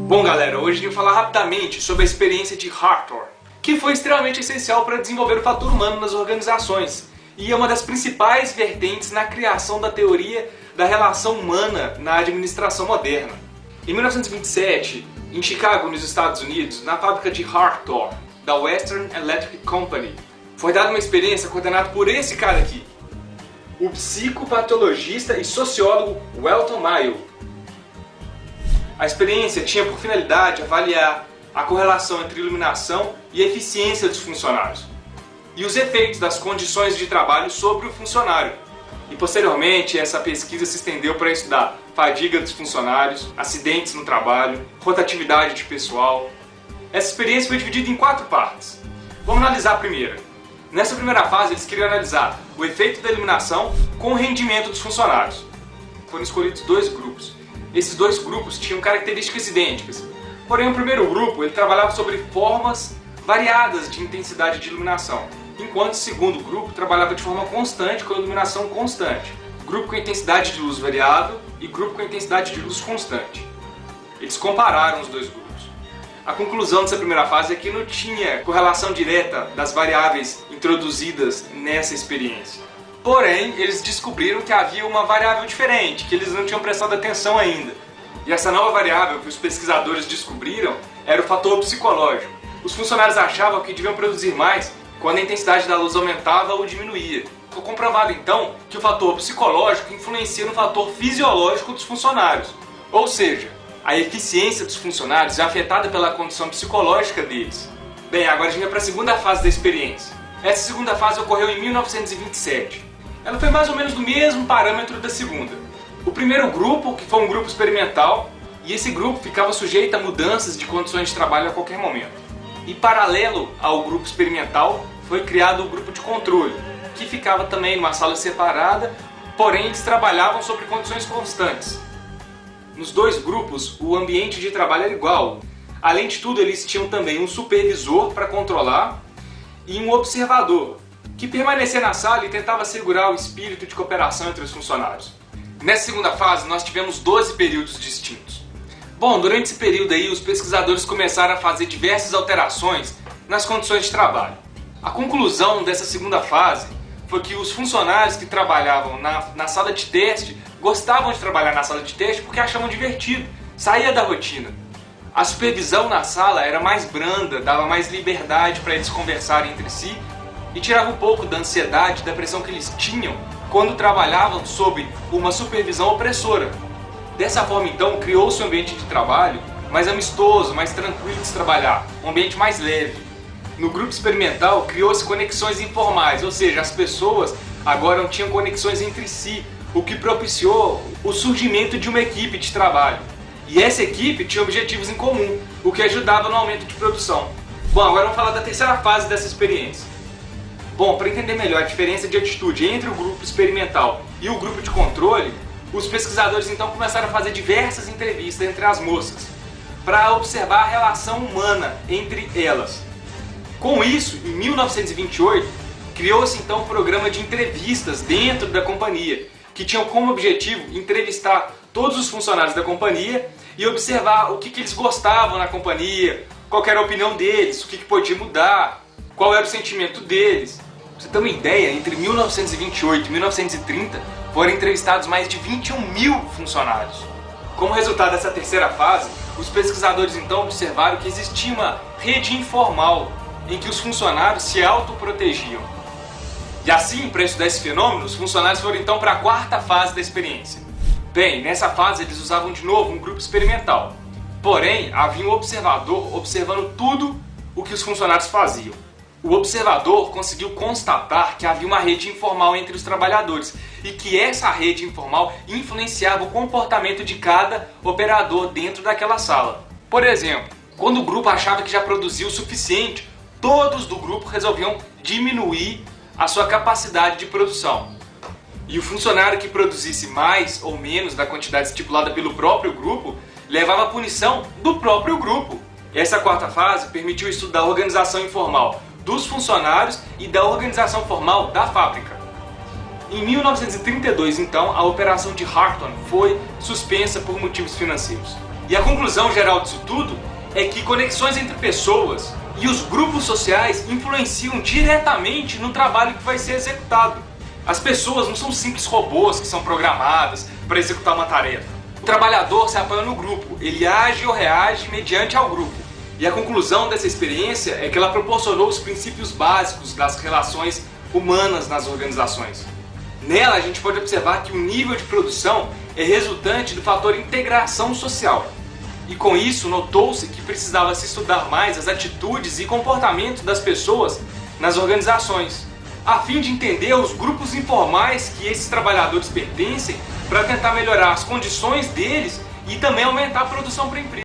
Bom galera, hoje eu vou falar rapidamente sobre a experiência de Hawthorne, que foi extremamente essencial para desenvolver o fator humano nas organizações e é uma das principais vertentes na criação da teoria da relação humana na administração moderna. Em 1927, em Chicago, nos Estados Unidos, na fábrica de Hawthorne, da Western Electric Company, foi dada uma experiência coordenada por esse cara aqui, o psicopatologista e sociólogo Welton Mayo. A experiência tinha por finalidade avaliar a correlação entre iluminação e eficiência dos funcionários e os efeitos das condições de trabalho sobre o funcionário. E posteriormente essa pesquisa se estendeu para estudar fadiga dos funcionários, acidentes no trabalho, rotatividade de pessoal. Essa experiência foi dividida em 4 partes. Vamos analisar a primeira. Nessa primeira fase eles queriam analisar o efeito da iluminação com o rendimento dos funcionários. Foram escolhidos 2 grupos. Esses 2 grupos tinham características idênticas. Porém, o primeiro grupo ele trabalhava sobre formas variadas de intensidade de iluminação, enquanto o segundo grupo trabalhava de forma constante com a iluminação constante. Grupo com intensidade de luz variável e grupo com intensidade de luz constante. Eles compararam os 2 grupos. A conclusão dessa primeira fase é que não tinha correlação direta das variáveis introduzidas nessa experiência. Porém, eles descobriram que havia uma variável diferente, que eles não tinham prestado atenção ainda. E essa nova variável que os pesquisadores descobriram era o fator psicológico. Os funcionários achavam que deviam produzir mais quando a intensidade da luz aumentava ou diminuía. Foi comprovado então que o fator psicológico influencia no fator fisiológico dos funcionários. Ou seja, a eficiência dos funcionários é afetada pela condição psicológica deles. Bem, agora a gente vai para a segunda fase da experiência. Essa segunda fase ocorreu em 1927. Ela foi mais ou menos do mesmo parâmetro da segunda. O primeiro grupo, que foi um grupo experimental, e esse grupo ficava sujeito a mudanças de condições de trabalho a qualquer momento. E paralelo ao grupo experimental, foi criado o grupo de controle, que ficava também numa sala separada, porém eles trabalhavam sobre condições constantes. Nos 2 grupos, o ambiente de trabalho era igual. Além de tudo, eles tinham também um supervisor para controlar e um observador, que permanecia na sala e tentava assegurar o espírito de cooperação entre os funcionários. Nessa segunda fase, nós tivemos 12 períodos distintos. Bom, durante esse período aí, os pesquisadores começaram a fazer diversas alterações nas condições de trabalho. A conclusão dessa segunda fase foi que os funcionários que trabalhavam na sala de teste gostavam de trabalhar na sala de teste porque achavam divertido, saía da rotina. A supervisão na sala era mais branda, dava mais liberdade para eles conversarem entre si e tirava um pouco da ansiedade, da pressão que eles tinham quando trabalhavam sob uma supervisão opressora. Dessa forma, então, criou-se um ambiente de trabalho mais amistoso, mais tranquilo de se trabalhar, um ambiente mais leve. No grupo experimental, criou-se conexões informais, ou seja, as pessoas agora não tinham conexões entre si, o que propiciou o surgimento de uma equipe de trabalho. E essa equipe tinha objetivos em comum, o que ajudava no aumento de produção. Bom, agora vamos falar da terceira fase dessa experiência. Bom, para entender melhor a diferença de atitude entre o grupo experimental e o grupo de controle, os pesquisadores então começaram a fazer diversas entrevistas entre as moças, para observar a relação humana entre elas. Com isso, em 1928, criou-se então um programa de entrevistas dentro da companhia, que tinham como objetivo entrevistar todos os funcionários da companhia e observar o que eles gostavam na companhia, qual era a opinião deles, o que podia mudar, qual era o sentimento deles. Pra você ter uma ideia, entre 1928 e 1930 foram entrevistados mais de 21 mil funcionários. Como resultado dessa terceira fase, os pesquisadores então observaram que existia uma rede informal em que os funcionários se autoprotegiam. E assim, para estudar esse fenômeno, os funcionários foram então para a 4ª fase da experiência. Bem, nessa fase eles usavam de novo um grupo experimental. Porém, havia um observador observando tudo o que os funcionários faziam. O observador conseguiu constatar que havia uma rede informal entre os trabalhadores e que essa rede informal influenciava o comportamento de cada operador dentro daquela sala. Por exemplo, quando o grupo achava que já produzia o suficiente, todos do grupo resolviam diminuir a sua capacidade de produção. E o funcionário que produzisse mais ou menos da quantidade estipulada pelo próprio grupo levava a punição do próprio grupo. Essa 4ª fase permitiu o estudo da organização informal dos funcionários e da organização formal da fábrica. Em 1932, então, a operação de Hawthorne foi suspensa por motivos financeiros. E a conclusão geral disso tudo é que conexões entre pessoas e os grupos sociais influenciam diretamente no trabalho que vai ser executado. As pessoas não são simples robôs que são programadas para executar uma tarefa. O trabalhador se apoia no grupo, ele age ou reage mediante ao grupo. E a conclusão dessa experiência é que ela proporcionou os princípios básicos das relações humanas nas organizações. Nela a gente pode observar que o nível de produção é resultante do fator integração social. E com isso notou-se que precisava se estudar mais as atitudes e comportamentos das pessoas nas organizações, a fim de entender os grupos informais que esses trabalhadores pertencem para tentar melhorar as condições deles e também aumentar a produção para a empresa.